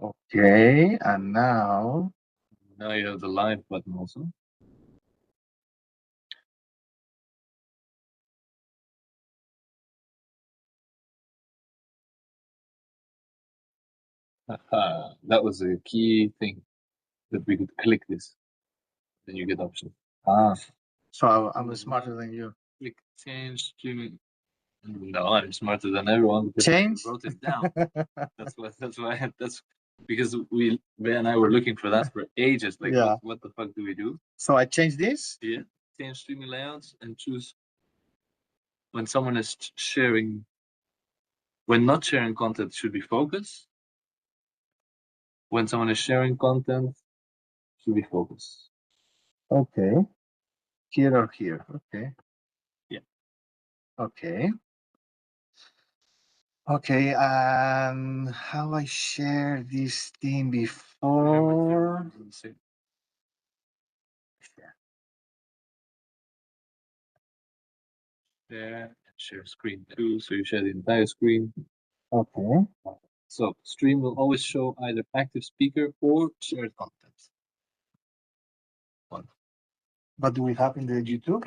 Okay, and now Now you have the live button also. That was a key thing that we could click this. Then you get option. so I'm smarter than you. Click change streaming. No, I'm smarter than everyone because Change? I wrote it down. That's why that's because Bea and I were looking for that for ages. Like Yeah. what the fuck do we do? So I change this? Yeah. Change streaming layouts and choose when someone is sharing. When not sharing content should be focus. When someone is sharing content should be focus. Okay. Here or here. Okay. Yeah. Okay. Okay, and how I shared this thing before? Share screen too, so you share the entire screen. Okay. So stream will always show either active speaker or shared content. One. What do we have in the YouTube?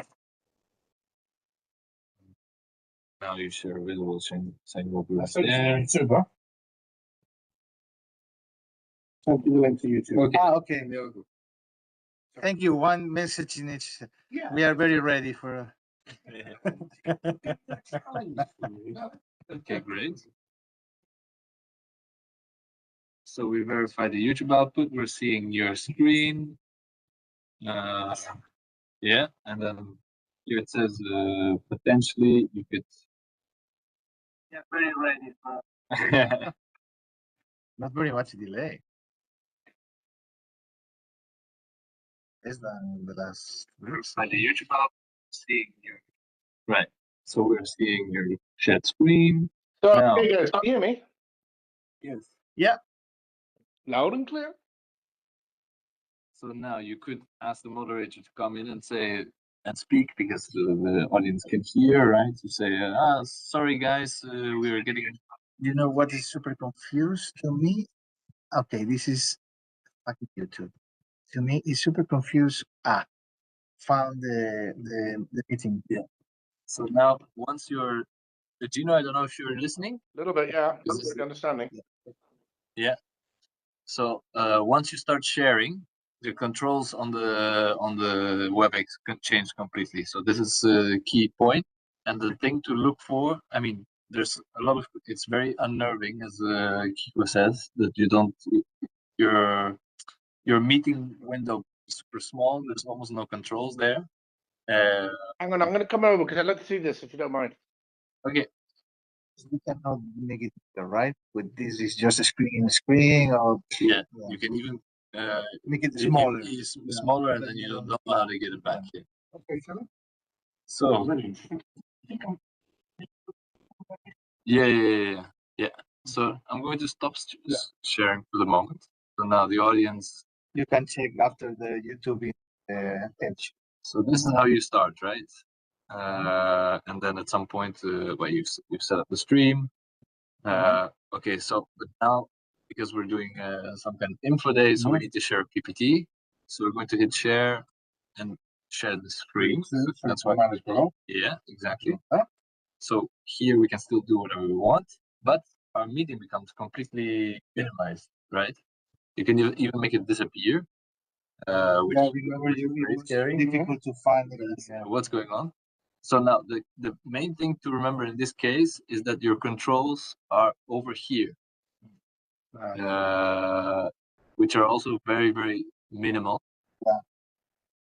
Now you share visible same over That's there. YouTube, huh? Send the link to YouTube. Okay. Okay. Thank you. One message in each. Yeah. We are very ready for. Okay, great. So we verify the YouTube output. We're seeing your screen. Yeah, and then here it says potentially you could. Yeah, very ready for. Not very much delay. Less than the last. Verify the YouTube output. Seeing your. Right. So we're seeing your shared screen. So, Now, hey guys, can you hear me? yes. Yeah. Loud and clear? So now you could ask the moderator to come in and say and speak because the audience can hear, right? You say, sorry guys, we are getting. You know what is super confused to me? Okay, this is fucking YouTube. To me, it's super confused. Found the meeting. Yeah. So now once you're, Geno, I don't know if you're listening. A little bit, yeah. Is I'm this- understanding. Yeah. So once you start sharing, the controls on the WebEx can change completely. So this is a key point. And the thing to look for, I mean, there's a lot of, it's very unnerving, as Kiko says, that you don't, your meeting window is super small. There's almost no controls there. Hang on, I'm going to come over because I'd like to see this if you don't mind. Okay. We cannot make it bigger, right? With this is just a screen or Yeah, you can even make it smaller. Smaller, and then you don't know how to get it back. Yeah. Okay, So yeah. So I'm going to stop sharing for the moment. So now the audience. You can check after the YouTube page. So this is how you start, right? And then at some point, well, you've set up the stream. Okay, so but now because we're doing some kind of info day, so we need to share a PPT. So we're going to hit share and share the screen. That's why. Yeah, exactly. So here we can still do whatever we want, but our meeting becomes completely minimized, right? You can even make it disappear. Which it's very difficult to find what's going on. So now the main thing to remember in this case is that your controls are over here, which are also very, very minimal.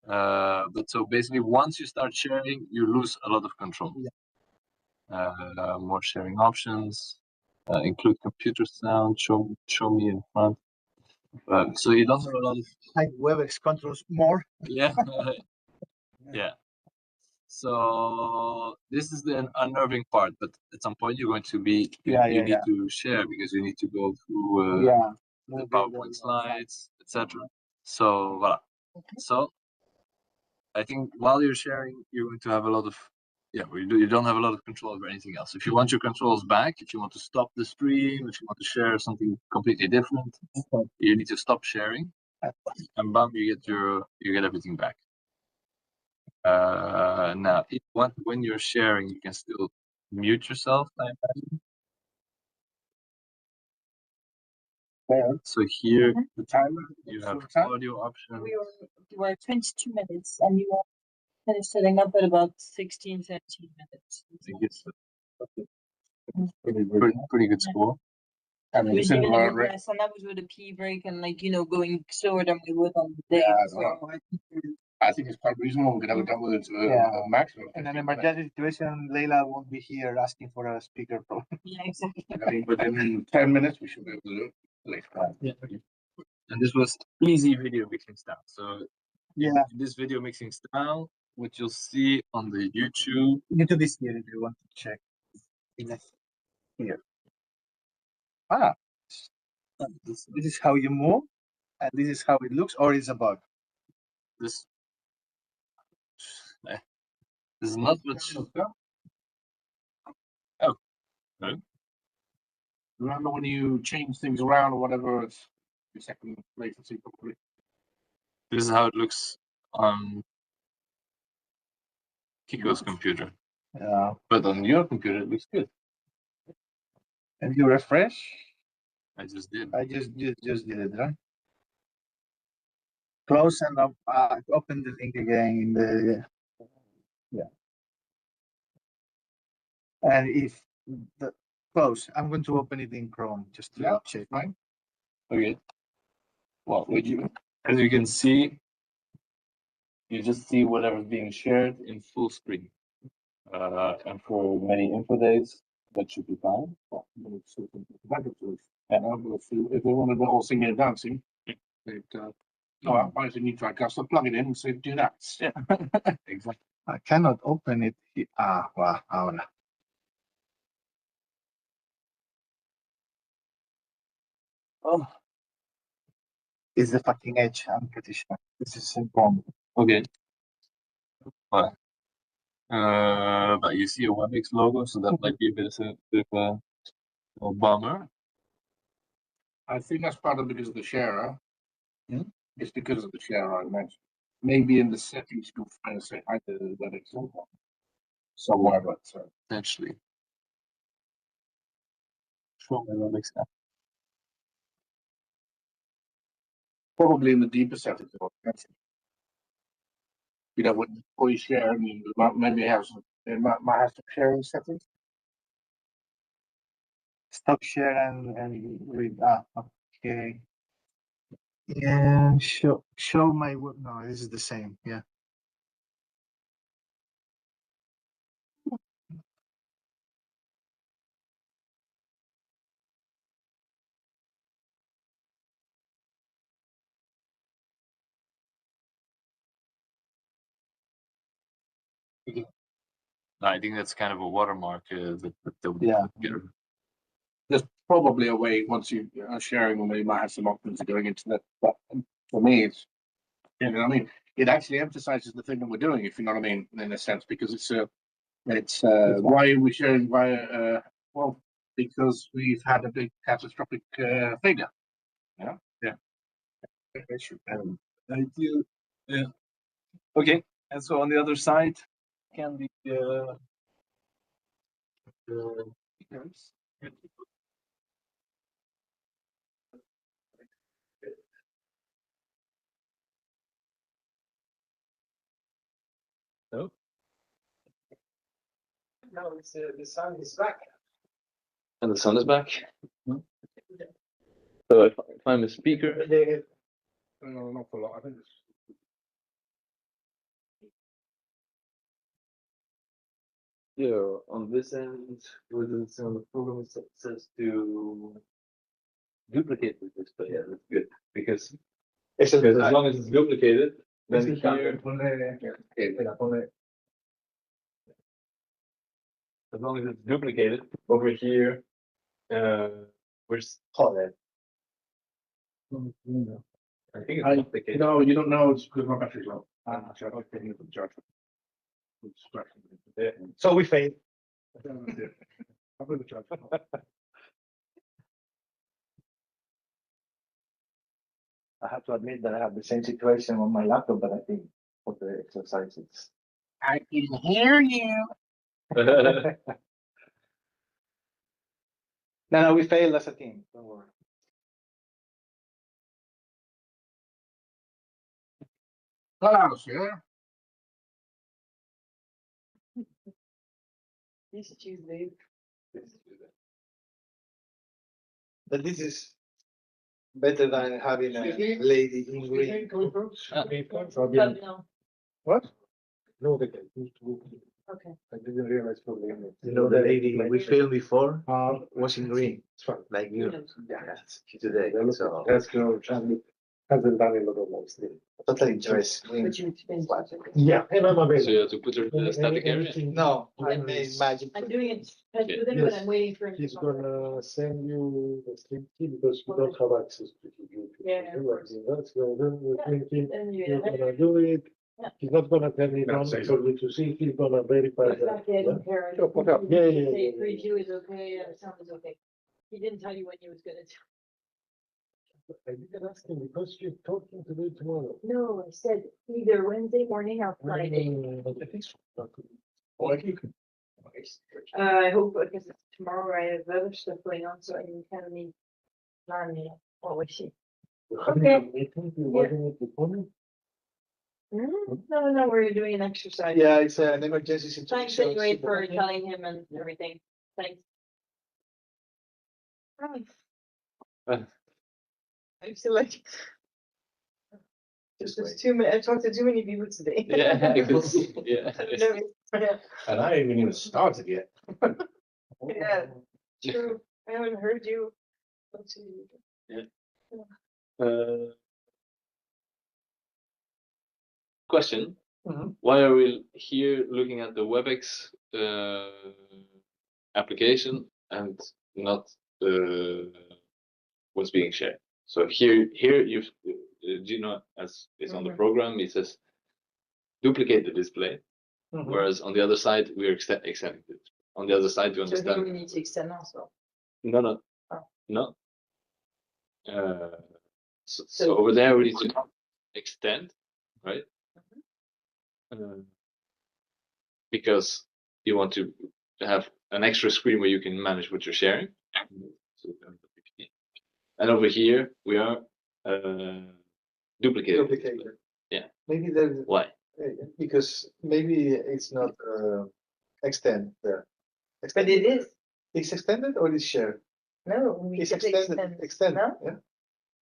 But so basically, once you start sharing, you lose a lot of control. More sharing options, include computer sound, show me in front. So you don't have a lot of WebEx controls more. Yeah. Yeah. So this is the unnerving part, but at some point you're going to be you need to share because you need to go through the PowerPoint slides, etc. So voila. So I think while you're sharing, you're going to have a lot of yeah, you don't have a lot of control over anything else. If you want your controls back, if you want to stop the stream, if you want to share something completely different, you need to stop sharing, and bam, you get everything back. Now, when you're sharing, you can still mute yourself, I imagine. So here, The timer. you have time? audio options. We were 22 minutes, and you were finished setting up at about 16, 17 minutes. I think it's pretty good score. I mean, We it's did in it the with, right. and that was with a pee break and going slower than we would on the day. Yeah, So well. I think we're- I think it's quite reasonable. We could have it done with it to Yeah. a maximum. In an 15 minutes. emergency situation, Leila won't be here asking for a speaker problem. yeah, exactly. I think within 10 minutes we should be able to do it. Later. Yeah. And this was easy video mixing style. So Yeah, this video mixing style, what you'll see on the YouTube. YouTube is here if you want to check. Here. Ah, this is how you move, and this is how it looks, or it's a bug. This is not much. Oh, no. Remember when you change things around or whatever, it's your second latency probably. This is how it looks on Kiko's computer. Yeah. But on your computer, it looks good. And you refresh. I just did. I just did it, right? Close and open the link again in the and if the close, I'm going to open it in Chrome just to check. Fine. Okay. Well, as you can see, you just see whatever's being shared in full screen. And for many info days, that should be fine. If they wanted the whole singing and dancing, they'd why do you need to custom plug it in and say do that? Yeah, exactly. I cannot open it. Wow, ahora. Oh, it's the fucking edge. I'm pretty sure this is important. Okay. But you see a WebEx logo, so that might be a bit of a bummer. I think that's partly because of the share. Hmm? It's because of the share I mentioned. Maybe in the settings you'll find a say I did that example somewhere, but Potentially. Sure, my WebEx app. probably in the deeper settings. You know, when you share, and you maybe have some, it might have some sharing settings. Stop share and read. Okay. Yeah, show my web. No, this is the same. Yeah. I think that's kind of a watermark that they'll Yeah. get rid of. There's probably a way once you are sharing, or you might have some options going into that. But for me, it's you know, what I mean, it actually emphasizes the thing that we're doing, if you know what I mean, in a sense, because it's why are we sharing via well, because we've had a big catastrophic failure. Yeah. I do. Yeah. Okay. And so on the other side can be no. No, it's the sun is back. And the sun is back. So if I'm a speaker, An awful lot. I think it's yeah, on this end, within the program it says to duplicate this, but yeah, that's good because as long as it's duplicated, then here, as long as it's duplicated over here, we're solid. I think it's duplicated. no, you don't know. It's because my battery's low. I'm taking it from the charger. So we failed. I have to admit that I have the same situation on my laptop, but I think for the exercises. I can hear you. No, we failed as a team. Don't worry. Klaus, yeah? This Tuesday. But this is better than having a lady in green. No. What? No, Okay. I didn't realize probably. You know, the lady we filmed before was in green, It's fine. like you. Yeah. Today. So Let's go. Hasn't done a lot of nice things. totally dressed green. But you explained. Yeah, and I'm So you available. have to put her in the static area. No, I made magic. I'm doing it with him, but Yes. I'm waiting for him. He's to come. gonna send you the stream key because we don't have access to the YouTube. Yeah, of course. That's the stream key. Then you- He's gonna do it. Yeah. He's not gonna tell me No, no say for you to see. He's gonna verify that. Exactly, I don't care. Sure, put up. Yeah, yeah, Say yeah, yeah. preview is okay, sound is okay. He didn't tell you when he was gonna do. I didn't ask him because you're talking to me tomorrow. No, I said either Wednesday morning or Friday. I hope, because tomorrow I have other stuff going on, so I kind of need plan, you know, what we see. Okay. No, we're doing an exercise. Yeah, it's an emergency Thanks situation. anyway for telling him and everything. Thanks. I feel like Just there's wait. too many, I talked to too many people today. Yeah, I could see. Yeah. No, yeah, And I haven't even started yet. yeah, true. I haven't heard you. Let's see. Question. Mhm. Why are we here looking at the WebEx application and not what's being shared? So here you've Geno, as is on the Mhm. program, it says duplicate the display, Mhm. whereas on the other side we're extending it. On the other side, you So here we understand? need to extend also. No. Oh. No. So over there we need to extend, right? Because you want to have an extra screen where you can manage what you're sharing. And over here we are duplicating. Duplicated. Yeah. Maybe there's, Why? because maybe it's not extend there. But it is. It's extended or it's shared? No, we It's said extended. Extend. No? Yeah.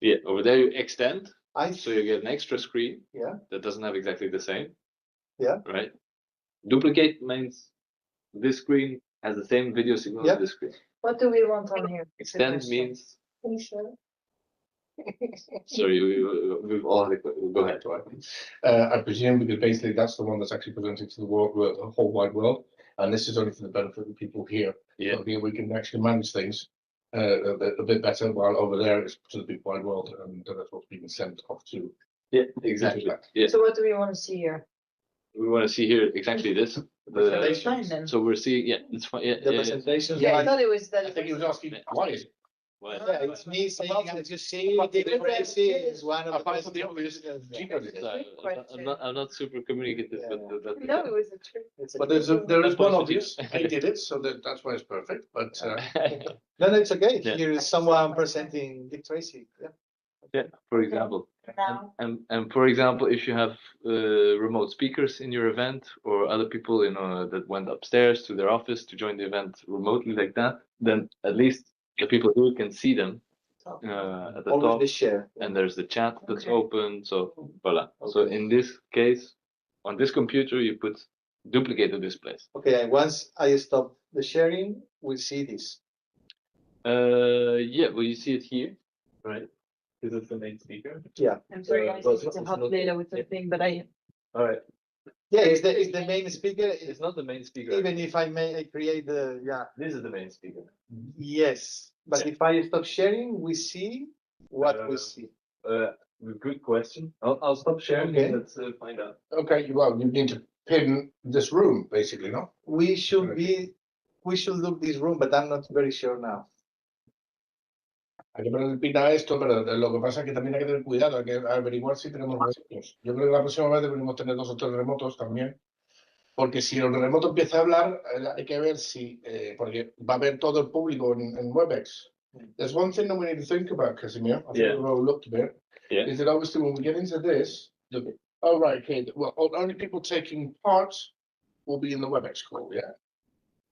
Yeah, over there you extend, I so you get an extra screen. Yeah. That doesn't have exactly the same. Yeah. Right. Duplicate means this screen has the same video signal Yeah. as this screen. What do we want on here? Extend means. Are you sure? Sorry, we've all had go ahead. I presume because basically that's the one that's actually presented to the world, the whole wide world, and this is only for the benefit of the people here. Yeah. So here we can actually manage things a bit better, while over there it's to the big wide world, and that's what's being sent off to. Yeah, exactly. Yeah. So what do we want to see here? We want to see here exactly this. That's fine then. So we're seeing, yeah, it's fine. Yeah, the yeah, presentation. Yeah, I thought it was that. I think he was asking why is it? Well, Yeah, it's me saying, as you see, the democracy is one of the Apart from the best obvious, Geno did it. I'm not super communicative, Yeah. but No, it was a trick. But there is one obvious. He did it, so that's why it's perfect. But No, it's okay. Yeah. Here is someone presenting Dick Tracy. Yeah. yeah, for example. Now, And for example, if you have remote speakers in your event or other people, you know, that went upstairs to their office to join the event remotely like that, then at least the people who can see them at the Always top, the share. and there's the chat that's Okay. open. So voila. So Okay. in this case, on this computer, you put duplicate the displays. Okay, and once I stop the sharing, we'll see this. Yeah, well, you see it here, right? This is the main speaker. Yeah. I'm sorry, guys, Well, it's a it's hot not- data with something, but I. All right. Yeah, it's the main speaker. It's not the main speaker. Even if I may create the, yeah, This is the main speaker. yes. But Yeah. if I stop sharing, we see what we see. Good question. I'll stop sharing Okay. and let's find out. okay, well, you need to pin this room, basically, no? We should look this room, but I'm not very sure now. Hay que poner pina esto, pero lo que pasa es que también hay que tener cuidado, hay que averiguar si tenemos remotos. Yo creo que la próxima vez deberíamos tener 2 o 3 remotos también, porque si el remoto empieza a hablar, hay que ver si, porque va a haber todo el público en WebEx. There's one thing that we need to think about, Casimir, I think we've overlooked a bit, is that obviously when we get into this, okay, well, only people taking part will be in the WebEx call, yeah?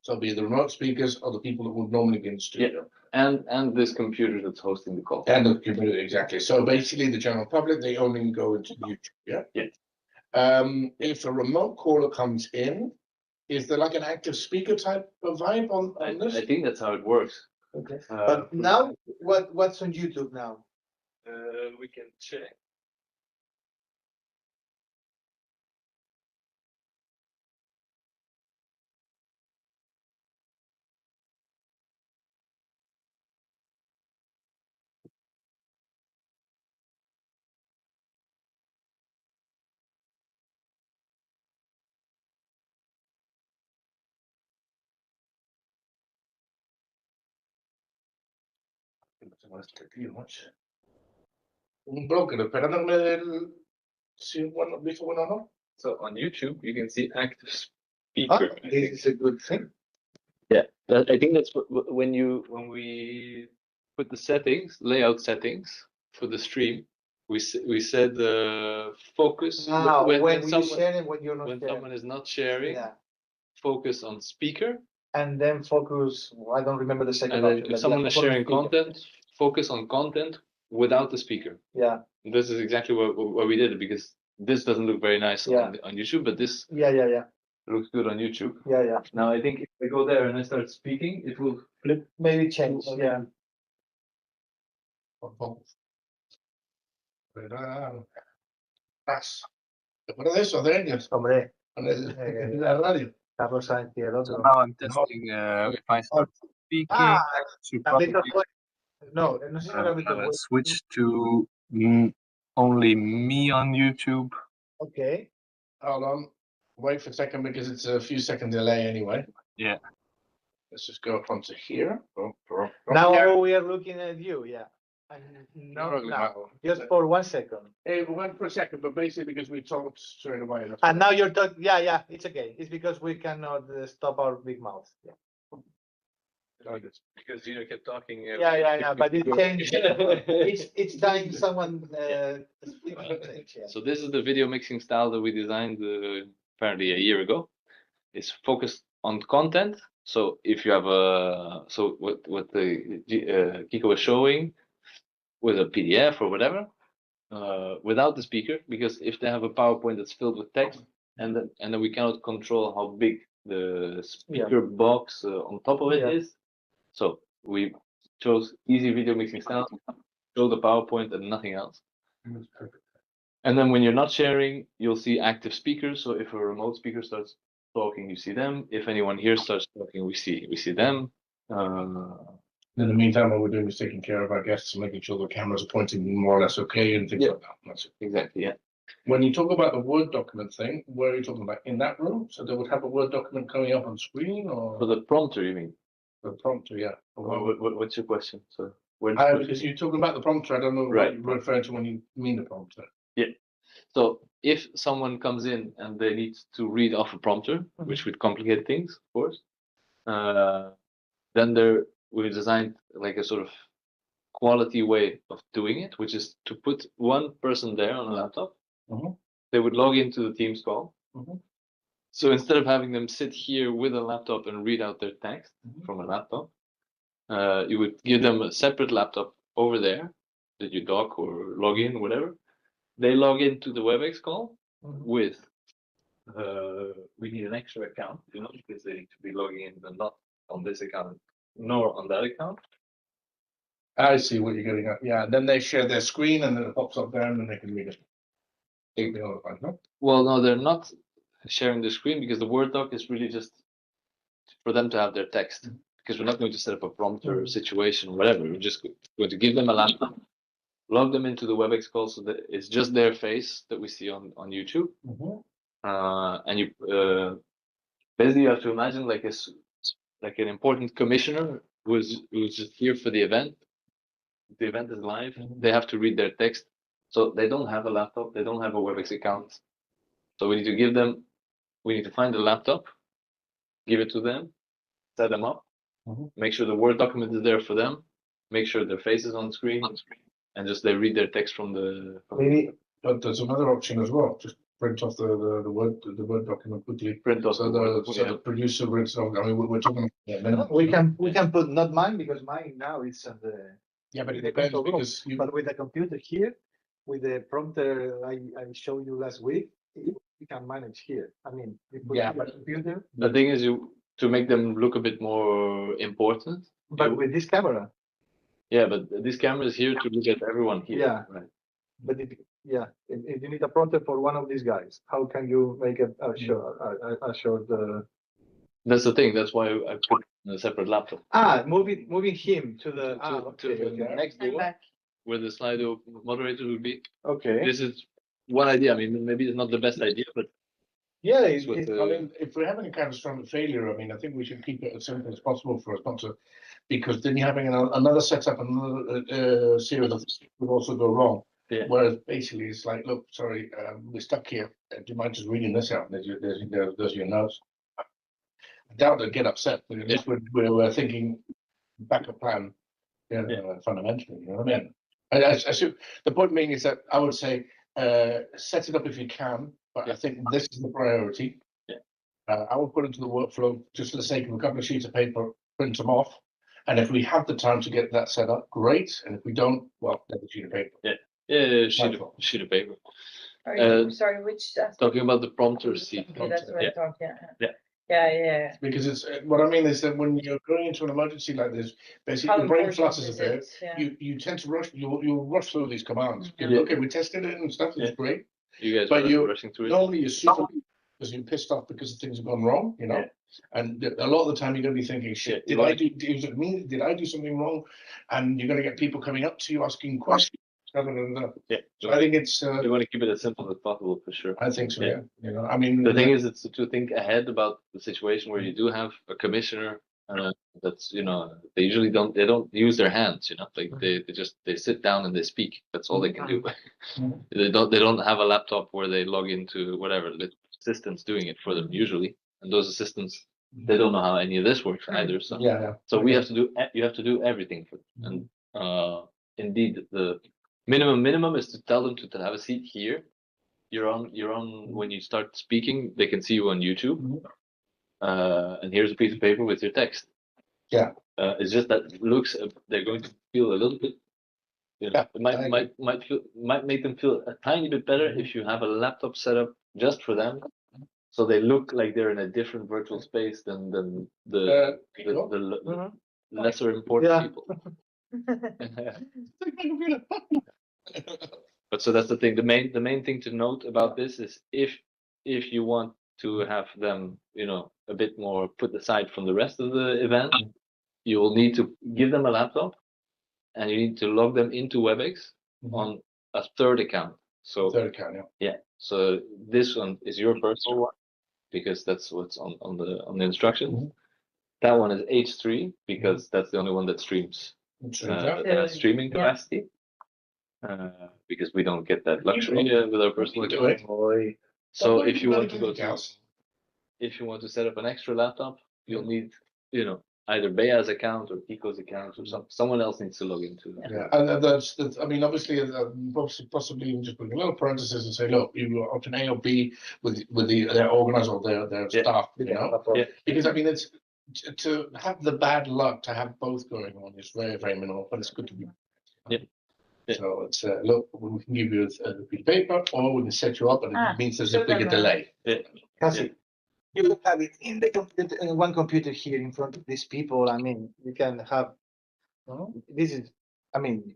So it'll be the remote speakers or the people that would normally be in the studio. And this computer that's hosting the call. And the computer, exactly. So basically the general public, they only go into YouTube, yeah? Yeah. If a remote caller comes in, is there like an active speaker type of vibe on this? I think that's how it works. Okay. But now, what's on YouTube now? We can check. Un broker, esperando que me dé el si bueno, visto bueno o no. So on YouTube, you can see active speaker. I This think. is a good thing. Yeah, I think that's when we put the settings, layout settings for the stream, we said focus When you someone, share and when you're not when sharing. someone is not sharing, Yeah. focus on speaker, And then focus, I don't remember the second and then option. if but someone yeah, is focus on sharing speaker. content, focus on content without the speaker. Yeah, This is exactly what we did, because this doesn't look very nice Yeah. on YouTube, but this yeah. looks good on YouTube. Yeah. Now I think if I go there and I start speaking, it will flip. Maybe change, yeah. ¿Te acuerdas de eso, de años? Hombre, Con la radio. Carlos Sainz y el So otro. now I'm testing if I start speaking. should Carlitos probably, fue. No, no sé si Carlitos fue. switch to only me on YouTube. Okay. Hold on. Wait for a second because it's a few second delay anyway. Yeah. Let's just go up onto here. Now we are looking at you, yeah. And not Struggling now, now. just for 1 second. It went for a second, but basically because we talked straight away. that's And why. now you're talking, yeah, it's okay. It's because we cannot stop our big mouth. Yeah. Because you kept talking. Yeah, but it changed. It's time someone. So this is the video mixing style that we designed apparently a year ago. It's focused on content. So if you have what the Kiko was showing with a PDF or whatever, without the speaker, because if they have a PowerPoint that's filled with text, and then we cannot control how big the speaker box on top of it is. So we chose easy video mixing style, show the PowerPoint and nothing else. And then when you're not sharing, you'll see active speakers. So if a remote speaker starts talking, you see them. If anyone here starts talking, we see them. In the meantime, what we're doing is taking care of our guests and making sure the cameras are pointing more or less okay and things like that. That's it. Exactly, yeah. When you talk about the Word document thing, where are you talking about? In that room? So they would have a Word document coming up on screen or? For the prompter, you mean? The prompter, yeah. What's your question? So Because you're talking about the prompter, I don't know Right. what you're referring to when you mean the prompter. So if someone comes in and they need to read off a prompter, which would complicate things, of course, then we designed like a sort of quality way of doing it, which is to put one person there on a laptop. They would log into the Teams call. So instead of having them sit here with a laptop and read out their text from a laptop, you would give them a separate laptop over there that you dock or log in, whatever. They log into the WebEx call with, we need an extra account, because they need to be logging in, but not on this account, nor on that account. I see what you're getting at. Yeah, then they share their screen and then it pops up there and then they can read it. Well, no, they're not sharing the screen because the Word doc is really just for them to have their text. Because we're not going to set up a prompter situation, whatever. We're just going to give them a laptop, log them into the WebEx call so that it's just their face that we see on YouTube. and you basically you have to imagine like like an important commissioner who's just here for the event. The event is live. They have to read their text, so they don't have a laptop. They don't have a WebEx account. So we need to give them. We need to find a laptop, give it to them, set them up, make sure the Word document is there for them, make sure their face is on screen, and just they read their text from the. Maybe, but there's another option as well. Just print off the Word document quickly. Print off So the producer reads off. I mean, we're talking minimum. We can put not mine because mine now is on the. Yeah, but it the depends control room. because you. But with the computer here, with the prompter I showed you last week, you can manage here. I mean, you put Yeah, the but- computer, The thing is, to make them look a bit more important. but with this camera. Yeah, but this camera is here to look at everyone here. Yeah. Right. But if you need a prompter for one of these guys, how can you make a short? That's the thing. That's why I put a separate laptop Moving him to the to the next I'm door back. where the Slido moderator would be. Okay. This is one idea. I mean, maybe it's not the best idea, but Yeah, I mean, if we're having a catastrophic failure, I mean, I think we should keep it as simple as possible for us not to, because then you're having another setup, another series of things would also go wrong. Yeah. Whereas basically it's like, look, sorry, we're stuck here. Do you mind just reading this out? There's your notes. I doubt they'd get upset, but at least we're thinking backup plan, fundamentally. You know what I mean? I should, the point being is that I would say set it up if you can, but I think this is the priority. I will put into the workflow just for the sake of a couple of sheets of paper, print them off. And if we have the time to get that set up, great. And if we don't, well, then a sheet of paper. yeah, sheet of paper. Sorry, which? Talking about the prompter seat. Okay, that's what I thought. Yeah. Yeah. Because it's what I mean is that when you're going into an emergency like this, basically How your brain important flutters is a bit. it? Yeah. You tend to rush. You'll rush through these commands. Yeah. Okay, we tested it and stuff. It's great. You guys But were you rushing through it. normally you're super because you're pissed off because things have gone wrong. You know, and a lot of the time you're going to be thinking, "Shit, did I do? Was it me? Did I do something wrong?" And you're going to get people coming up to you asking questions. Yeah. So I think it's. We want to keep it as simple as possible for sure. I think so. Yeah. You know, I mean, The thing is, it's to think ahead about the situation where you do have a commissioner that's, they usually don't use their hands, like they sit down and they speak. That's all they can do. They don't have a laptop where they log into whatever. The assistant's doing it for them usually, and those assistants, they don't know how any of this works either. So so we have to do. You have to do everything for them. And indeed, the minimum is to tell them to have a seat here. You're on when you start speaking, they can see you on YouTube. And here's a piece of paper with your text. Yeah. It's just that they're going to feel a little bit. It might make them feel a tiny bit better if you have a laptop set up just for them, so they look like they're in a different virtual space than the lesser important people. But so that's the thing. The main thing to note about this is if you want to have them, a bit more put aside from the rest of the event, you will need to give them a laptop, and you need to log them into WebEx on a third account. So third account, yeah. So this one is your personal one because that's what's on the instructions. That one is H3 because that's the only one that streams. Streaming capacity. Because we don't get that luxury with our personal account. So if you want to set up an extra laptop, you'll need, either Bea's account or Kiko's account or someone else needs to log into that. Yeah, and that's I mean, obviously, possibly even just put a little parenthesis and say, look, you go option A or B with their organizer or their staff, because I mean, it's to have the bad luck to have both going on is very, very minimal, but it's good to be. So it's look, we can give you a piece of paper, or we can set you up, and it means there's a bigger delay. Cassie, you can have it in the computer, in one computer here in front of these people. I mean, you can have. This is, I mean,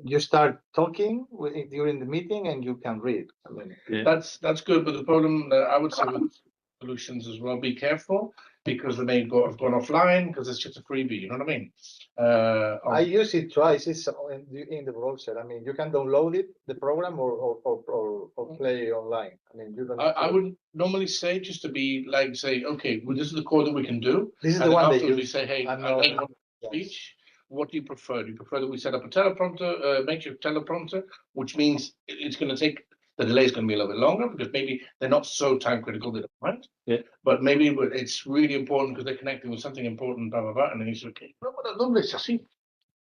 you start talking during the meeting, and you can read. I mean, that's good, but the problem I would say with solutions as well, be careful because they may have gone offline because it's just a freebie. You know what I mean? I use it twice. It's in the browser. I mean, you can download it, the program, or play online. I mean, you don't. I would normally say just to be like say, okay, well, this is the code that we can do. This is And the then one they afterwards we use. say, hey, I know. don't want speech. What do you prefer? Do you prefer that we set up a teleprompter, makeshift teleprompter, which means it's going to take the delay is going to be a little bit longer because maybe they're not so time critical, they don't mind. Yeah. But maybe it's really important because they're connecting with something important, blah blah blah. And then he's okay. No, but no, it's así.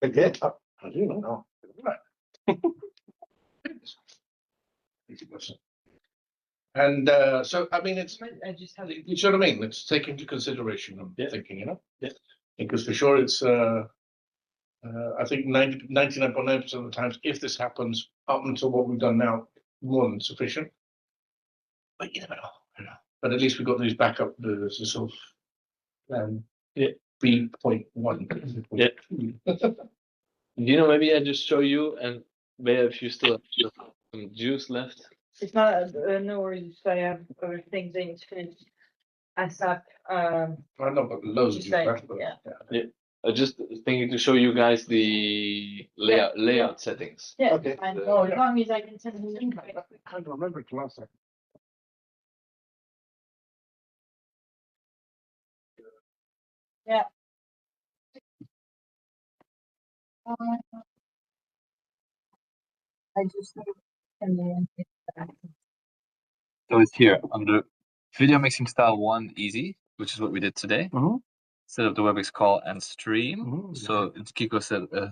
Okay. I do know. No. Easy person. And so, I mean, it's, I just have. you know what I mean? Let's take into consideration, I'm Yeah. thinking, you know? Yeah. Because for sure it's, I think 99.9% of the times, if this happens up until what we've done now, more than sufficient. But you never know, you know. But at least we got these backup, the sort of plan Yeah. B.1. Yeah. You know, maybe I just show you, and maybe if you still have some juice left. It's not no worries. I have other things I need to finish. ASAP. I know, but loads of Just you like, left, but yeah. I just thinking to show you guys the layout settings. Yeah, Okay. I know. As long as I can send the I link. think I can't remember it last time. Yeah. I just send the link. So it's here under video mixing style 1 easy, which is what we did today. Set up the WebEx call and stream. So it's Kiko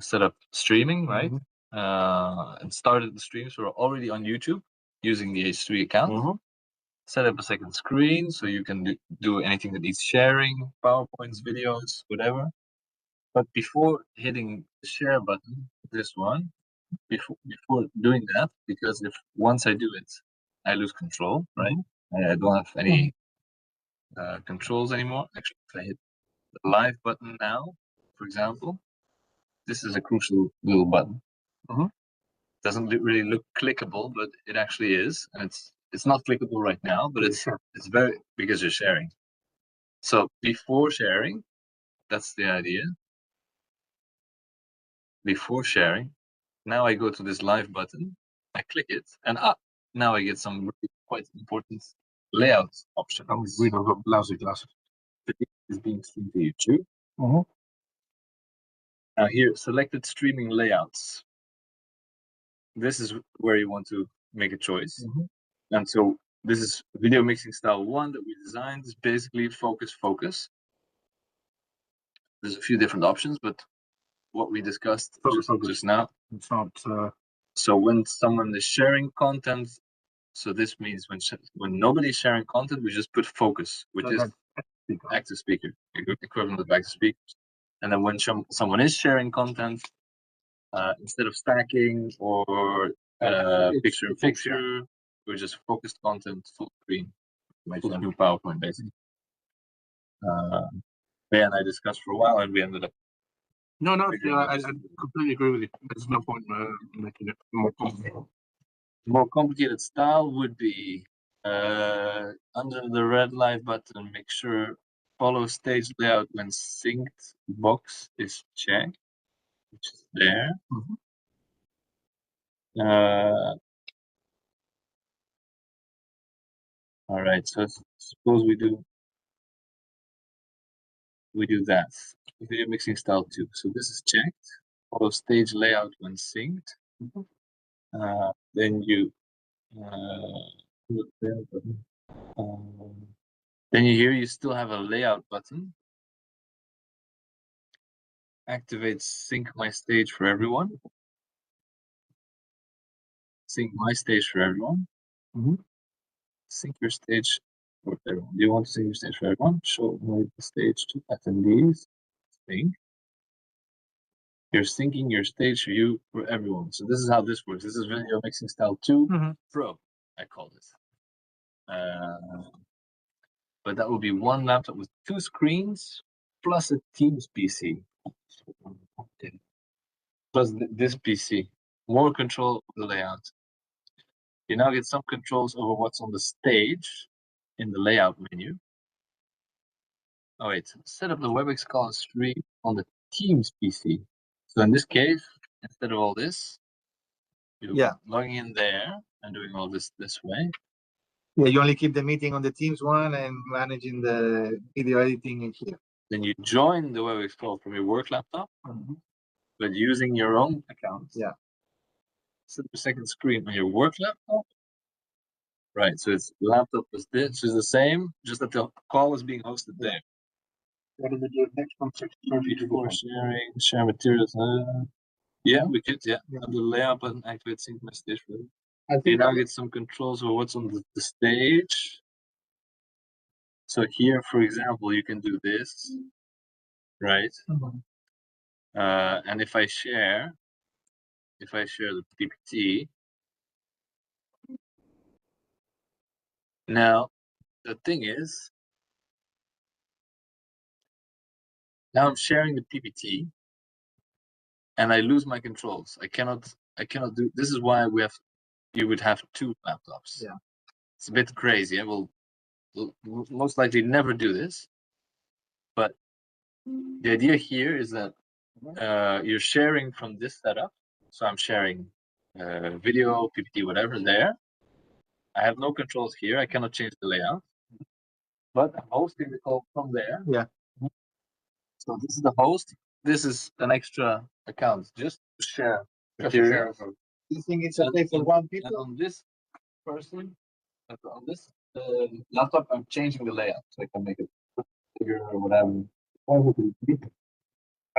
set up streaming, right? And started the stream. So we're already on YouTube using the H3 account. Set up a second screen so you can do anything that needs sharing, PowerPoints, videos, whatever. But before hitting the share button, this one, before doing that, because if once I do it, I lose control, right? I don't have any controls anymore. Actually, if I hit the live button now, for example, this is a crucial little button. Doesn't really look clickable, but it actually is, and it's not clickable right now, but it's very because you're sharing. So before sharing, that's the idea. Before sharing, now I go to this live button, I click it, and now I get some really quite important layout options. We don't got lousy glasses. Video is being streamed to YouTube. Now here, selected streaming layouts. This is where you want to make a choice. And so this is video mixing style 1 that we designed. Is basically focus. There's a few different options, but what we discussed just now. It's not. So when someone is sharing content, so this means when nobody's sharing content, we just put focus, which is active speaker, equivalent of active speakers. And then when someone is sharing content, instead of stacking or picture in picture, we're just focused content, full screen, full screen PowerPoint basically. Ben and I discussed for a while, and we ended up. No, I completely agree with you. There's no point making it more complicated. More complicated style would be under the red live button, make sure follow stage layout when synced box is checked, which is there. All right, so suppose we do that. Video mixing style 2. So this is checked. Follow stage layout when synced. Then you you still have a layout button. Activate sync my stage for everyone. Sync my stage for everyone. Sync your stage for everyone. Do you want to sync your stage for everyone? Show the stage to attendees. Sync. You're syncing your stage view for everyone. So this is how this works. This is video mixing style 2 Pro, I called it. But that will be one laptop with 2 screens plus a Teams PC. Plus this PC. More control of the layout. You now get some controls over what's on the stage in the layout menu. Oh wait, set up the WebEx call and stream on the Teams PC. So in this case, instead of all this, you're logging in there and doing all this way. Yeah, you only keep the meeting on the Teams one and managing the video editing in here. Then you join the WebEx call from your work laptop, but using your own account. Yeah. Set the second screen on your work laptop. Right, so it's laptop is this is the same, just that the call is being hosted there. What do we do next one? 34 sharing, share materials. Yeah, we could, have the layout button, activate sync my stage for it. I You think now get some controls over what's on the stage. So here, for example, you can do this, right? And if I share the PPT, now the thing is, now I'm sharing the PPT, and I lose my controls. I cannot do. This is why you would have two laptops. Yeah, it's a bit crazy. I will most likely never do this, but the idea here is that you're sharing from this setup. So I'm sharing video, PPT, whatever there. I have no controls here. I cannot change the layout, but I'm hosting the call from there. Yeah. So this is the host. This is an extra account just to share material. You think it's okay for one And people? on this person, on this laptop, I'm changing the layout so I can make it bigger or whatever. I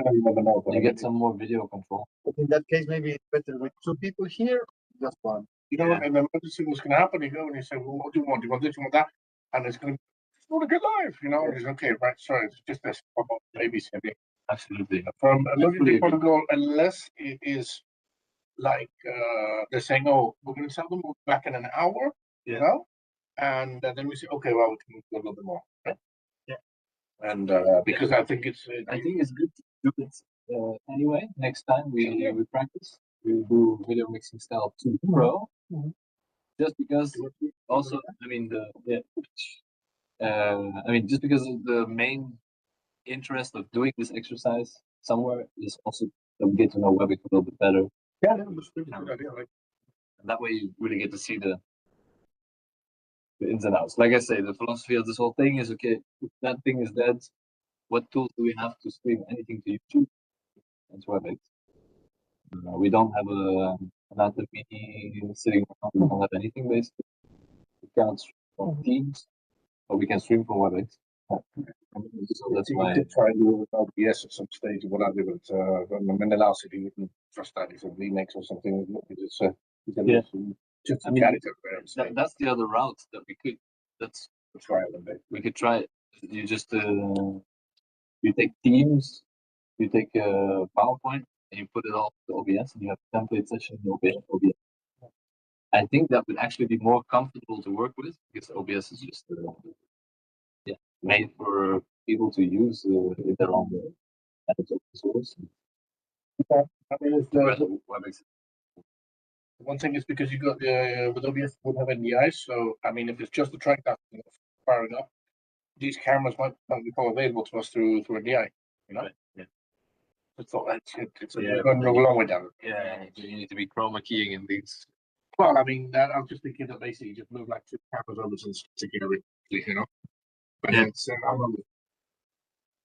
know you never know. But You get some more video control. But in that case, maybe it's better with two people here, just one. you know, an emergency was going to happen. You go and you say, well, what do you want? Do you want this? Do you want that? And it's going to, just want to get live, you know. And it's okay, right? Sorry, it's just this babysitting. Absolutely. From a Absolutely. logic protocol, unless it is like they're saying, oh, we're going to tell them we'll be back in an hour, you know, and then we say, okay, well, we can do a little bit more. Right? Yeah. And because I think it's good to do it anyway. Next time we practice, we do video mixing style 2 Pro. Just because, also, I mean just because of the main interest of doing this exercise somewhere is also to get to know WebEx a little bit better. yeah, that's a good idea. Like, And that way you really get to see the ins and outs. Like I say, the philosophy of this whole thing is, okay, if that thing is dead, what tools do we have to stream anything to YouTube? That's WebEx. We don't have an anatomy sitting around, we don't have anything basically. We cannot stream from Teams, but we can stream from WebEx. So that's you why. could try and do it with OBS at some stage or whatever, but Mendel city you can trust that it's a remix or something. It's Yeah. Just I mean, get it up there and say, That's the other route that we could. That's try it a bit. we could try it. You just you take Teams, you take PowerPoint, and you put it all to OBS, and you have a template session in OBS. I think that would actually be more comfortable to work with because OBS is just made for people to use in their own way. And it's open source. I mean, it's WebEx. one thing is because you got with OBS would have NDI, so I mean, if it's just the track that's firing up, these cameras might become available to us through NDI. You know, Right. Yeah. it's all it's Yeah, going a long way down. Yeah, you need to be chroma keying in these. Well, I mean, I was just thinking that basically you just move like two cameras over to together, you know. But Yeah. it's